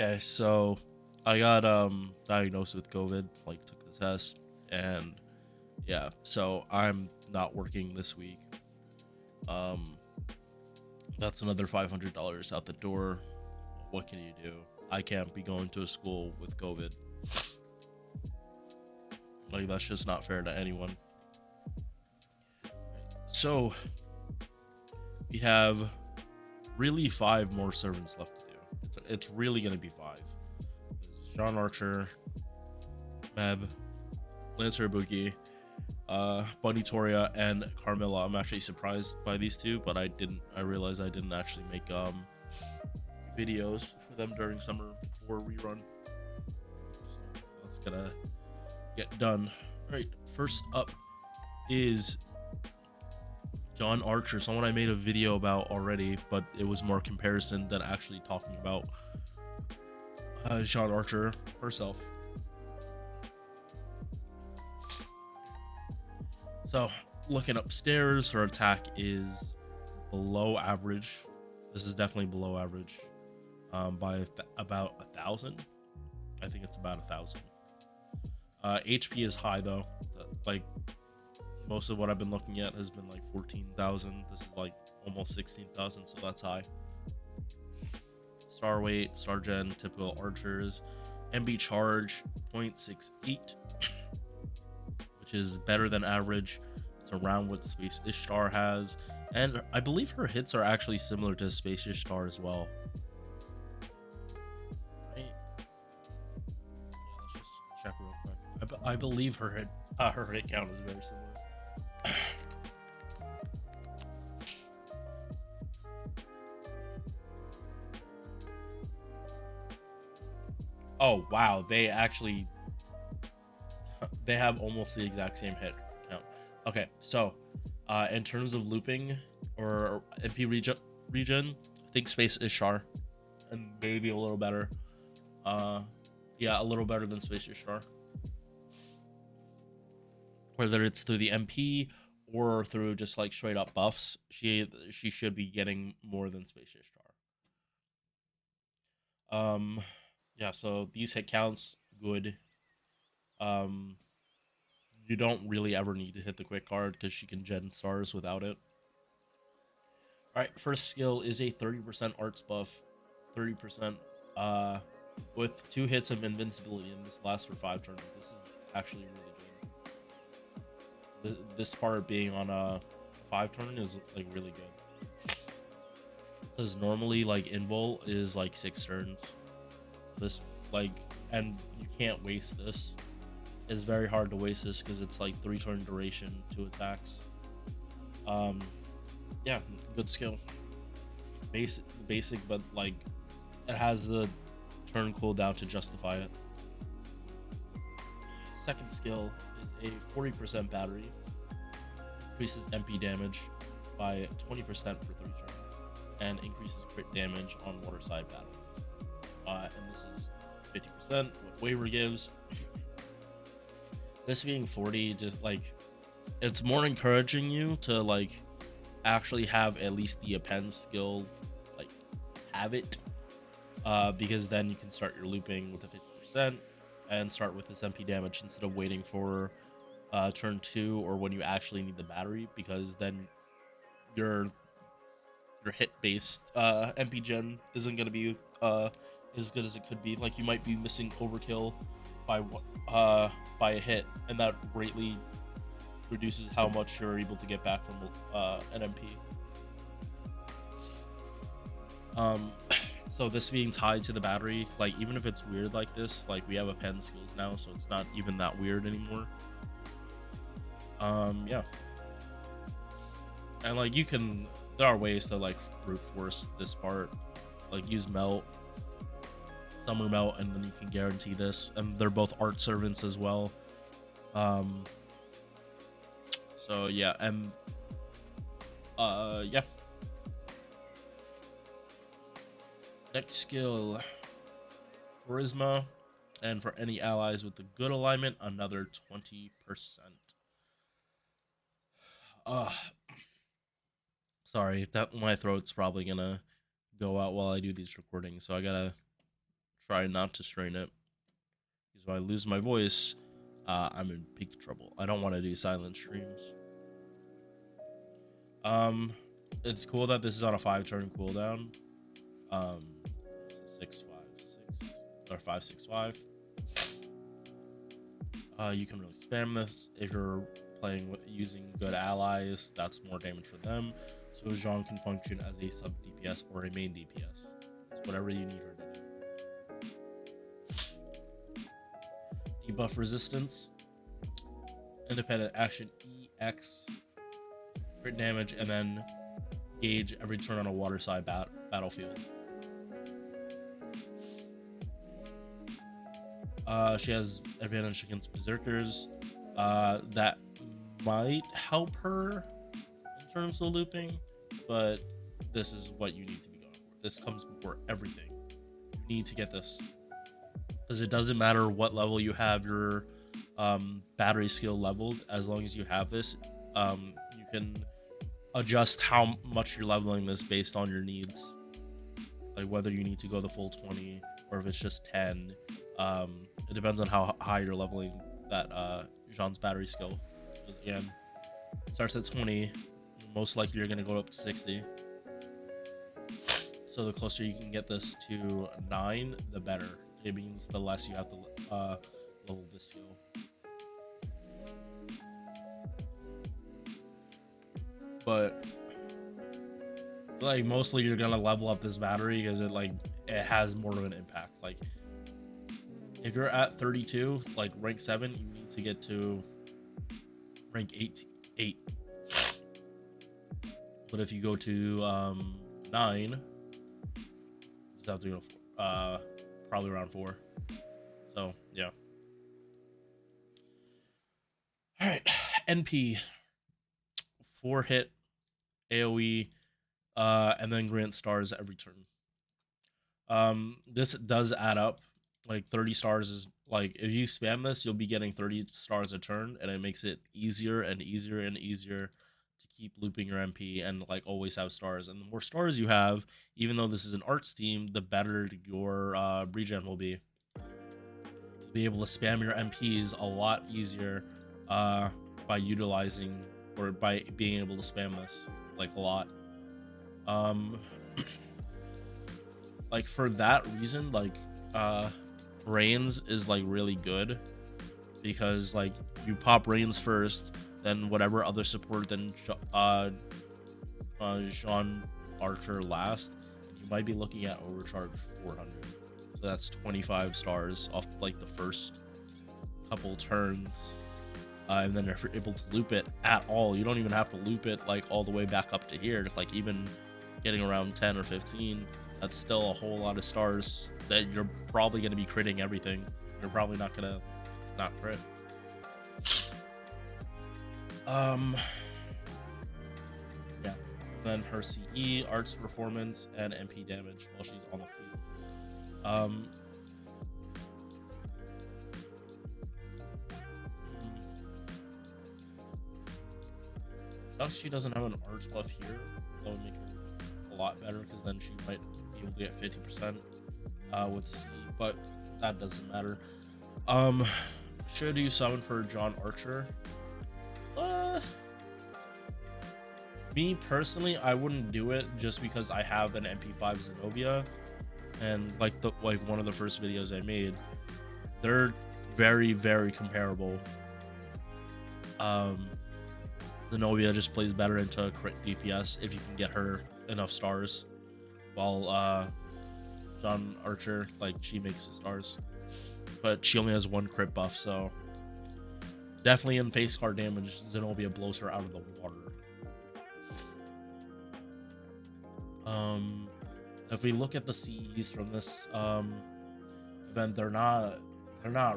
Okay, so I got diagnosed with COVID, like took the test, and yeah, so I'm not working this week. Um that's another $500 out the door. What can you do? I can't be going to a school with COVID. Like that's just not fair to anyone. So, we have really 5 more servants left to do. It's really going to be 5. It's John Archer, Meb, Lancer Ibuki, Bunny Toria, and Carmilla. I'm actually surprised by these two, but I realized I didn't actually make videos for them during summer before rerun. So that's gonna get done. Alright, first up is John Archer, someone I made a video about already, but it was more comparison than actually talking about John Archer herself. So, looking upstairs, her attack is below average. This is definitely below average by about 1,000. I think it's about 1,000. HP is high though. Like most of what I've been looking at has been like 14,000. This is like almost 16,000, so that's high. Star weight, star gen, typical archers. MB charge 0.68, which is better than average. It's around what Space Ishtar has, and I believe her hits are actually similar to Space Ishtar as well. Right? Yeah, let's just check real quick. I believe her hit count is very similar. Oh wow, they have almost the exact same hit count. Okay, so in terms of looping or MP region, I think Space Ishtar and maybe a little better. Uh, yeah, a little better than Space Ishtar. Whether it's through the MP or through just like straight up buffs, she should be getting more than Space Ishtar. Yeah. So these hit counts good. Um, you don't really ever need to hit the quick card because she can gen stars without it. All right, first skill is a 30% arts buff, 30% uh with 2 hits of invincibility, and this lasts for 5 turns. This is actually really good. This part being on a 5 turn is like really good. Because normally like invul is like 6 turns. So this like and you can't waste this. It's very hard to waste this because it's like 3 turn duration, 2 attacks. Um yeah, good skill. Basic, but like it has the turn cooldown to justify it. Second skill is a 40% battery, increases MP damage by 20% for 3 turns, and increases crit damage on water side battle. And this is 50% what Waver gives. This being 40, just like it's more encouraging you to like actually have at least the append skill, like have it, because then you can start your looping with a 50% and start with this MP damage instead of waiting for turn 2 or when you actually need the battery, because then your your hit based MP gen isn't gonna be as good as it could be. Like you might be missing overkill by by a hit, and that greatly reduces how much you're able to get back from an MP. Um, so this being tied to the battery, like even if it's weird like this, like we have append skills now, so it's not even that weird anymore. Yeah, and like you can, there are ways to like brute force this part, like use melt, summer melt, and then you can guarantee this, and they're both art servants as well. Um, so yeah, and yeah. Next skill, charisma, and for any allies with the good alignment, another 20%. Uh, sorry, that my throat's probably gonna go out while I do these recordings, so I gotta try not to strain it. Because if I lose my voice, I'm in big trouble. I don't want to do silent streams. Um, it's cool that this is on a 5-turn cooldown. It's a 6-5-6 or 5-6-5. You can really spam this if you're playing with using good allies. That's more damage for them. So Jeanne can function as a sub DPS or a main DPS. It's whatever you need her to do. Debuff resistance, independent action EX, crit damage, and then gauge every turn on a water side battlefield. She has advantage against berserkers. That might help her in terms of looping, but this is what you need to be going for. This comes before everything. You need to get this because it doesn't matter what level you have your battery skill leveled. As long as you have this, you can adjust how much you're leveling this based on your needs, like whether you need to go the full 20 or if it's just 10. It depends on how high you're leveling that Jeanne's battery skill. Because again, it starts at 20. Most likely you're going to go up to 60. So the closer you can get this to 9, the better. It means the less you have to level this skill. But like mostly you're gonna level up this battery because it has more of an impact. Like if you're at 32, like rank 7, you need to get to rank 8. But if you go to 9, you just have to go probably around 4. So yeah. All right, NP 4 hit AOE, and then grant stars every turn. This does add up. Like 30 stars is like if you spam this, you'll be getting 30 stars a turn, and it makes it easier and easier and easier to keep looping your MP and like always have stars. And the more stars you have, even though this is an arts team, the better your regen will be. You'll be able to spam your MPs a lot easier by utilizing or by being able to spam this like a lot. Like for that reason, like Reigns is like really good because like you pop Reigns first, then whatever other support, then Jeanne Archer last. You might be looking at overcharge 400. So that's 25 stars off like the first couple turns. And then if you're able to loop it at all, you don't even have to loop it like all the way back up to here. Like even getting around 10 or 15, that's still a whole lot of stars that you're probably going to be critting everything. You're probably not going to not crit. Yeah. Then her CE, arts performance, and MP damage while she's on the field. Sucks she doesn't have an arts buff here. That would make her a lot better because then she might be able to get 50% with CE, but that doesn't matter. Should you summon for Jeanne Archer? Me personally, I wouldn't do it just because I have an MP5 Zenobia, and like one of the first videos I made, they're very, very comparable. Zenobia just plays better into crit DPS if you can get her enough stars, while Jeanne Archer, like, she makes the stars, but she only has 1 crit buff, so definitely in face card damage, Zenobia blows her out of the water. If we look at the CEs from this event, they're not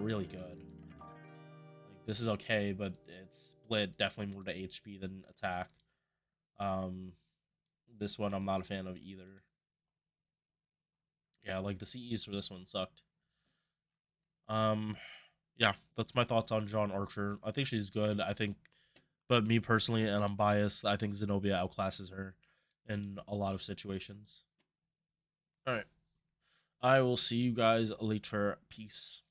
really good. Like, this is okay, but it's split definitely more to HP than attack. This one I'm not a fan of either. Yeah, like the CEs for this one sucked. Yeah, that's my thoughts on Jeanne Archer. I think she's good. I think, but me personally, and I'm biased, I think Zenobia outclasses her in a lot of situations. All right. I will see you guys later. Peace.